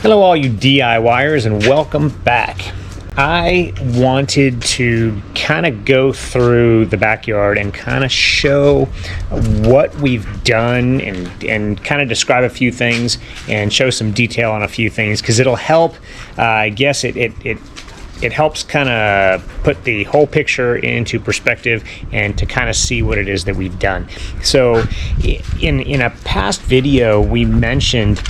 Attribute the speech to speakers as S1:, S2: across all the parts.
S1: Hello all you DIYers and welcome back. I wanted to kind of go through the backyard and kind of show what we've done and kind of describe a few things and show some detail on a few things because it'll help. I guess it helps kind of put the whole picture into perspective and to kind of see what it is that we've done. So in a past video we mentioned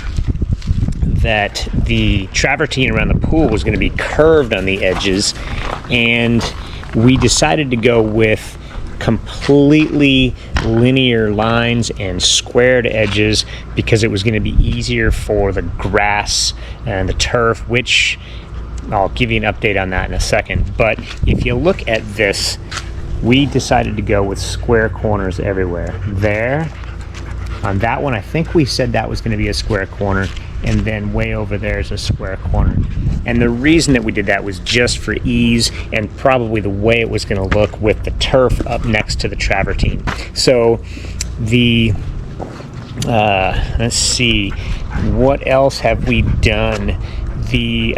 S1: that the travertine around the pool was going to be curved on the edges, and we decided to go with completely linear lines and squared edges because it was going to be easier for the grass and the turf, which I'll give you an update on that in a second. But if you look at this, we decided to go with square corners everywhere. There, on that one, I think we said that was going to be a square corner, and then way over there is a square corner. And the reason that we did that was just for ease and probably the way it was going to look with the turf up next to the travertine. So the let's see, what else have we done? The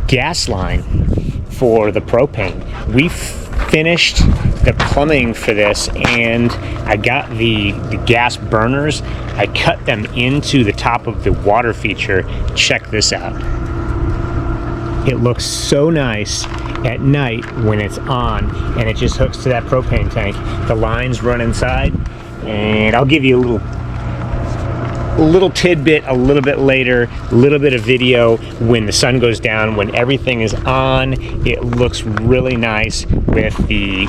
S1: gas line for the propane, we finished the plumbing for this, and I got the gas burners. I cut them into the top of the water feature. Check this out. It looks so nice at night when it's on and it just hooks to that propane tank. The lines run inside, and I'll give you a little tidbit a little bit later, a little bit of video when the sun goes down, when everything is on. It looks really nice with the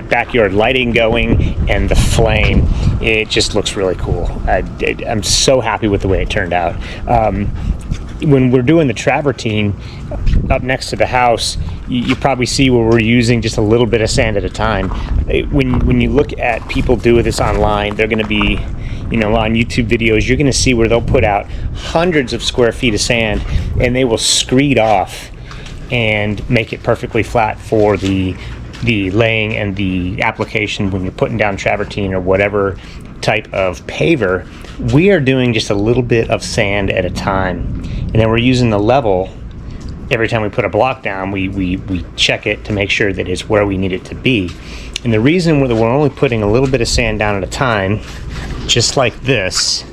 S1: backyard lighting going and the flame. It just looks really cool. I'm so happy with the way it turned out. When we're doing the travertine up next to the house, you probably see where we're using just a little bit of sand at a time. When you look at people do this online, they're going to be, on YouTube videos, you're going to see where they'll put out hundreds of square feet of sand and they will screed off and make it perfectly flat for the laying and the application when you're putting down travertine or whatever type of paver. We are doing just a little bit of sand at a time, and then we're using the level. Every time we put a block down, we check it to make sure that it's where we need it to be. And the reason we're only putting a little bit of sand down at a time, just like this,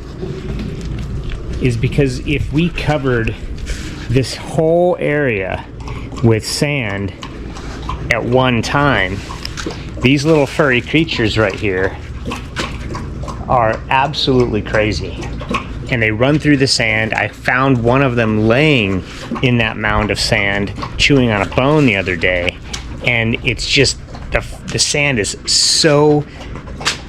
S1: is because if we covered this whole area with sand at one time, these little furry creatures right here are absolutely crazy. And they run through the sand. I found one of them laying in that mound of sand, chewing on a bone the other day, and it's just the sand is so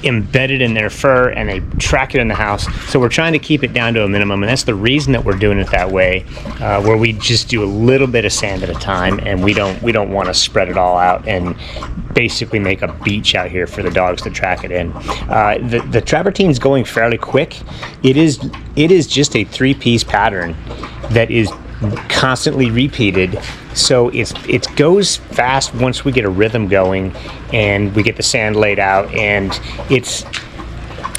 S1: embedded in their fur, and they track it in the house. So we're trying to keep it down to a minimum, and that's the reason that we're doing it that way, where we just do a little bit of sand at a time, and we don't want to spread it all out and basically make a beach out here for the dogs to track it in. The travertine's going fairly quick. It is just a 3-piece pattern that is constantly repeated, so it goes fast once we get a rhythm going and we get the sand laid out, and it's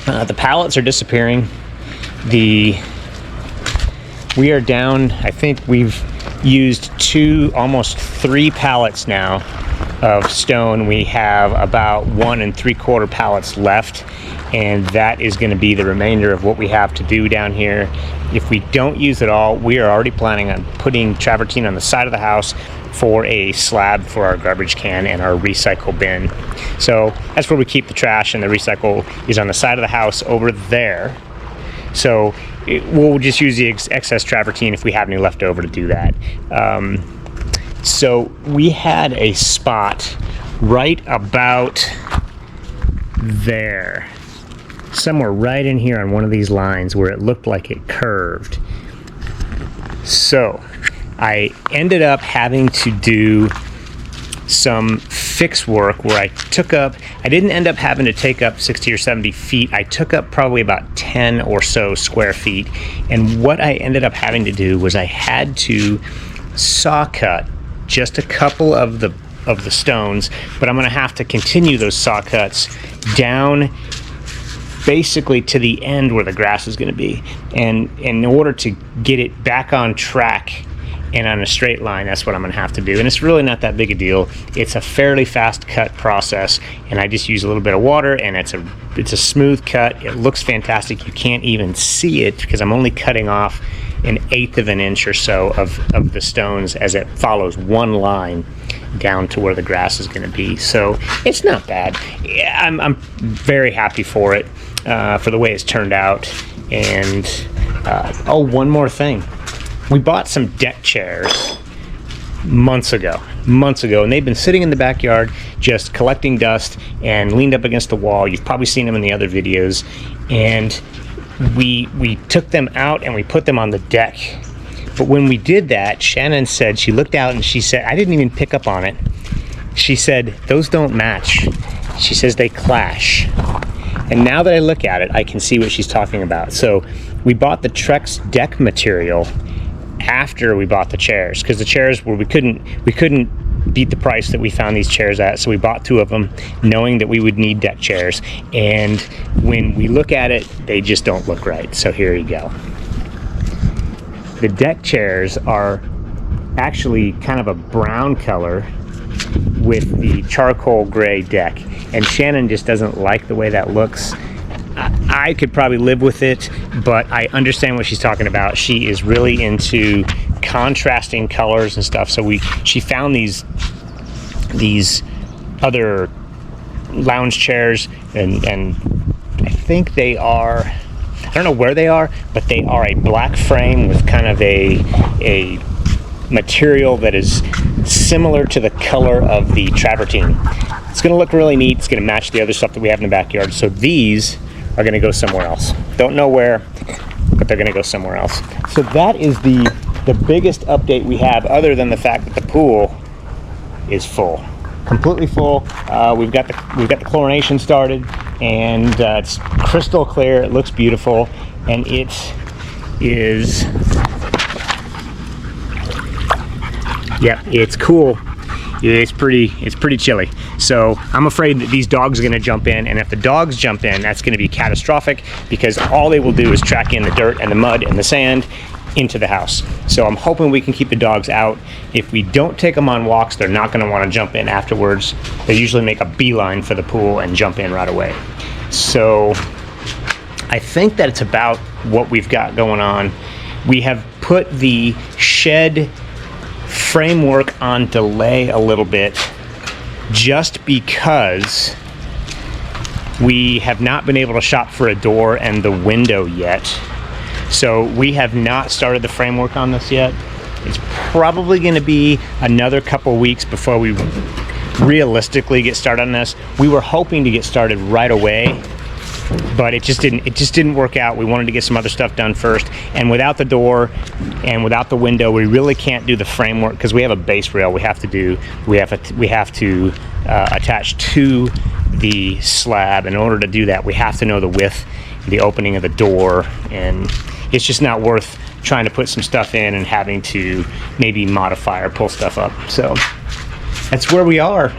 S1: the pallets are disappearing. We are down, I think we've used almost 3 pallets now of stone. We have about 1 3/4 pallets left, and that is going to be the remainder of what we have to do down here. If we don't use it all, we are already planning on putting travertine on the side of the house for a slab for our garbage can and our recycle bin. So that's where we keep the trash, and the recycle is on the side of the house over there. So we'll just use the excess travertine if we have any left over to do that. So we had a spot right about there, somewhere right in here on one of these lines where it looked like it curved. So I ended up having to do some fix work where I didn't end up having to take up 60 or 70 feet. I took up probably about 10 or so square feet. And what I ended up having to do was I had to saw cut just a couple of the stones, but I'm going to have to continue those saw cuts down basically to the end where the grass is going to be. And in order to get it back on track and on a straight line, that's what I'm going to have to do. And it's really not that big a deal. It's a fairly fast cut process, and I just use a little bit of water, and it's a smooth cut. It looks fantastic. You can't even see it because I'm only cutting off 1/8 of an inch or so of the stones as it follows one line down to where the grass is going to be. So it's not bad. I'm very happy for it, for the way it's turned out. And one more thing. We bought some deck chairs months ago, and they've been sitting in the backyard just collecting dust and leaned up against the wall. You've probably seen them in the other videos. And we took them out and we put them on the deck. But when we did that, Shannon said, she looked out and she said, I didn't even pick up on it. She said, those don't match. She says they clash. And now that I look at it, I can see what she's talking about. So we bought the Trex deck material after we bought the chairs, because the chairs were, we couldn't beat the price that we found these chairs at, so we bought 2 of them knowing that we would need deck chairs. And when we look at it, they just don't look right. So here you go. The deck chairs are actually kind of a brown color with the charcoal gray deck, and Shannon just doesn't like the way that looks. I could probably live with it, but I understand what she's talking about. She is really into contrasting colors and stuff. So she found these other lounge chairs, and I think they are, I don't know where they are, but they are a black frame with kind of a material that is similar to the color of the travertine. It's going to look really neat. It's going to match the other stuff that we have in the backyard. So these are going to go somewhere else. Don't know where, but they're going to go somewhere else. So that is the biggest update we have, other than the fact that the pool is full, completely full. We've got the chlorination started, and it's crystal clear. It looks beautiful, and it is, yeah, it's cool. It's pretty chilly. So I'm afraid that these dogs are going to jump in, and if the dogs jump in, that's going to be catastrophic, because all they will do is track in the dirt and the mud and the sand into the house. So I'm hoping we can keep the dogs out. If we don't take them on walks, they're not going to want to jump in afterwards. They usually make a beeline for the pool and jump in right away. So I think that it's about what we've got going on. We have put the shed framework on delay a little bit, just because we have not been able to shop for a door and the window yet. So we have not started the framework on this yet. It's probably going to be another couple weeks before we realistically get started on this. We were hoping to get started right away, but it just didn't work out. We wanted to get some other stuff done first, and without the door and without the window, we really can't do the framework, because we have a base rail we have to attach to the slab. In order to do that, we have to know the width, the opening of the door, and it's just not worth trying to put some stuff in and having to maybe modify or pull stuff up. So that's where we are.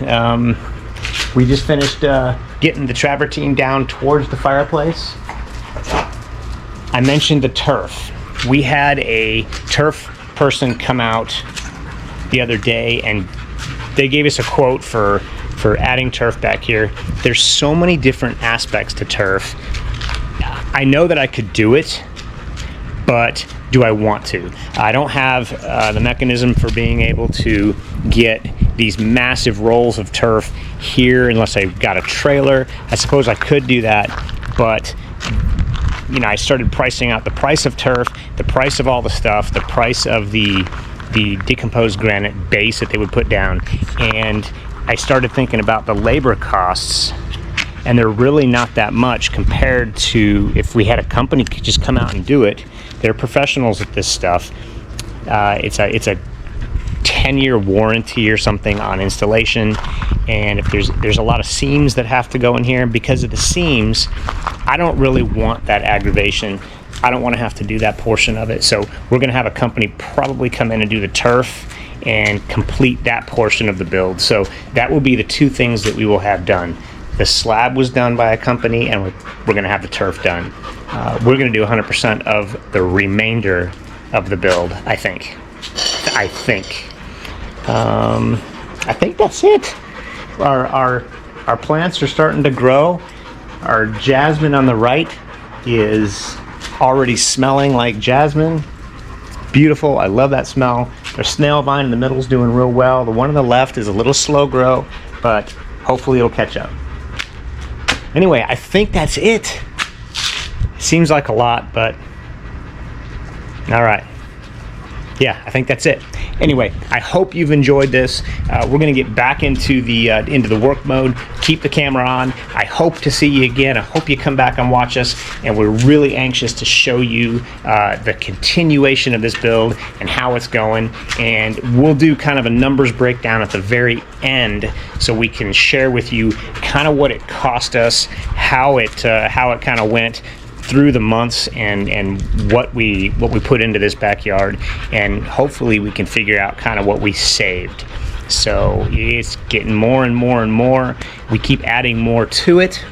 S1: We just finished getting the travertine down towards the fireplace. I mentioned the turf. We had a turf person come out the other day, and they gave us a quote for adding turf back here. There's so many different aspects to turf. I know that I could do it, but do I want to? I don't have the mechanism for being able to get these massive rolls of turf here unless I got a trailer. I suppose I could do that, but you know, I started pricing out the price of turf, the price of all the stuff, the price of the decomposed granite base that they would put down, and I started thinking about the labor costs, and they're really not that much compared to if we had a company could just come out and do it. They're professionals at this stuff. It's a 10-year warranty or something on installation, and if there's a lot of seams that have to go in here, because of the seams, I don't really want that aggravation. I don't want to have to do that portion of it. So we're going to have a company probably come in and do the turf and complete that portion of the build. So that will be the two things that we will have done: The slab was done by a company, and we're going to have the turf done. We're going to do 100% of the remainder of the build, I think. I think that's it. Our plants are starting to grow. Our jasmine on the right is already smelling like jasmine. Beautiful. I love that smell. Our snail vine in the middle is doing real well. The one on the left is a little slow grow, but hopefully it'll catch up. Anyway, I think that's it. Seems like a lot, but all right. Yeah, I think that's it. Anyway, I hope you've enjoyed this. We're going to get back into the work mode. Keep the camera on. I hope to see you again. I hope you come back and watch us. And we're really anxious to show you the continuation of this build and how it's going. And we'll do kind of a numbers breakdown at the very end, so we can share with you kind of what it cost us, how it kind of went through the months, and what we put into this backyard, and hopefully we can figure out kind of what we saved. So it's getting more and more and more. We keep adding more to it,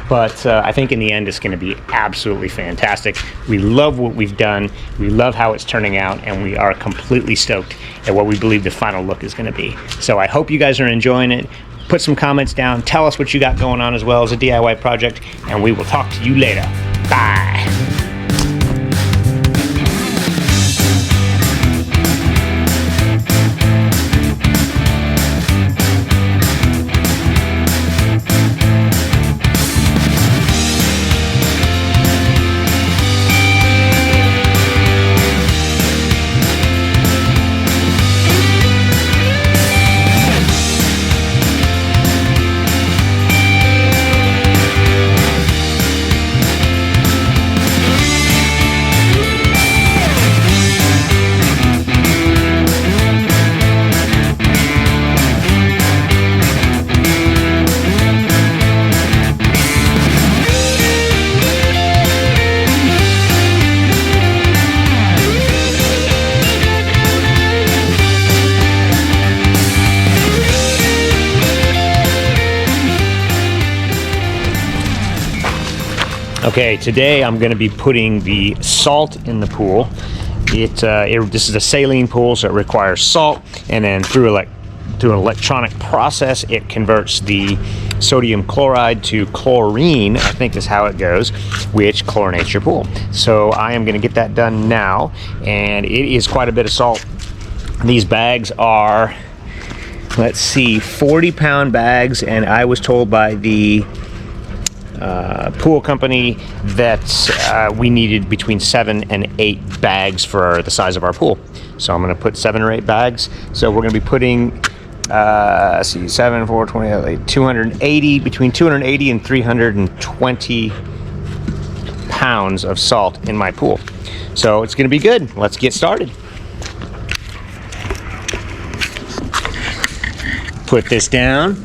S1: but I think in the end it's going to be absolutely fantastic. We love what we've done. We love how it's turning out, and we are completely stoked at what we believe the final look is going to be. So I hope you guys are enjoying it. Put some comments down. Tell us what you got going on as well as a DIY project, and we will talk to you later. Bye. Okay, today I'm going to be putting the salt in the pool. This is a saline pool, so it requires salt, and then through an electronic process, it converts the sodium chloride to chlorine, I think is how it goes, which chlorinates your pool. So I am going to get that done now, and it is quite a bit of salt. These bags are, let's see, 40-pound bags, and I was told by the pool company that we needed between 7 and 8 bags for the size of our pool. So I'm going to put 7 or 8 bags. So we're going to be putting 7, 4, 20, 280, between 280 and 320 pounds of salt in my pool. So it's going to be good. Let's get started. Put this down.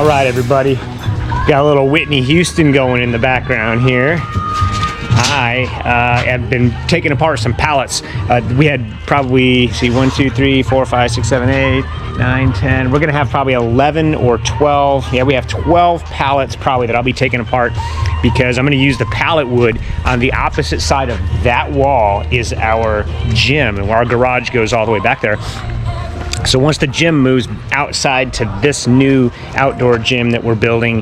S1: All right, everybody. Got a little Whitney Houston going in the background here. I have been taking apart some pallets. We had probably, see, 1, 2, 3, 4, 5, 6, 7, 8, 9, 10. We're gonna have probably 11 or 12. Yeah, we have 12 pallets probably that I'll be taking apart, because I'm gonna use the pallet wood. On the opposite side of that wall is our gym, and our garage goes all the way back there. So once the gym moves outside to this new outdoor gym that we're building,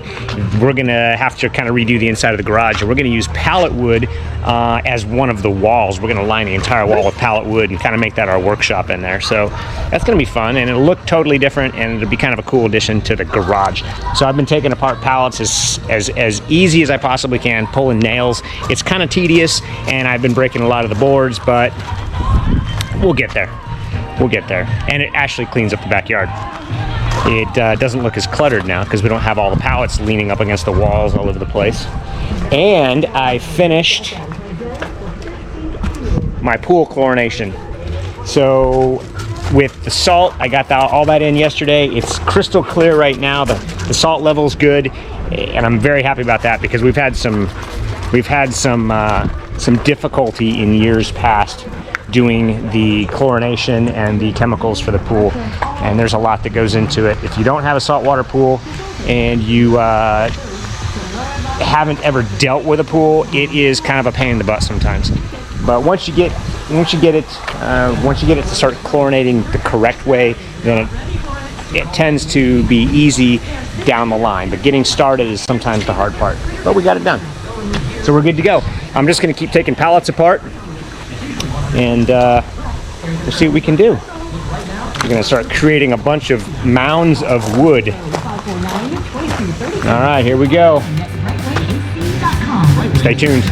S1: we're gonna have to kind of redo the inside of the garage, and we're gonna use pallet wood as one of the walls. We're gonna line the entire wall with pallet wood and kind of make that our workshop in there. So that's gonna be fun, and it'll look totally different, and it'll be kind of a cool addition to the garage. So I've been taking apart pallets as easy as I possibly can, pulling nails. It's kind of tedious, and I've been breaking a lot of the boards, but we'll get there. We'll get there. And it actually cleans up the backyard. It doesn't look as cluttered now because we don't have all the pallets leaning up against the walls all over the place. And I finished my pool chlorination. So with the salt, I got all that in yesterday. It's crystal clear right now. The salt level's good, and I'm very happy about that, because we've had some difficulty in years past doing the chlorination and the chemicals for the pool, and there's a lot that goes into it. If you don't have a saltwater pool and you haven't ever dealt with a pool, it is kind of a pain in the butt sometimes. But once you get it to start chlorinating the correct way, then it tends to be easy down the line. But getting started is sometimes the hard part. But we got it done, so we're good to go. I'm just going to keep taking pallets apart, and we'll see what we can do. We're going to start creating a bunch of mounds of wood. All right, here we go. Stay tuned.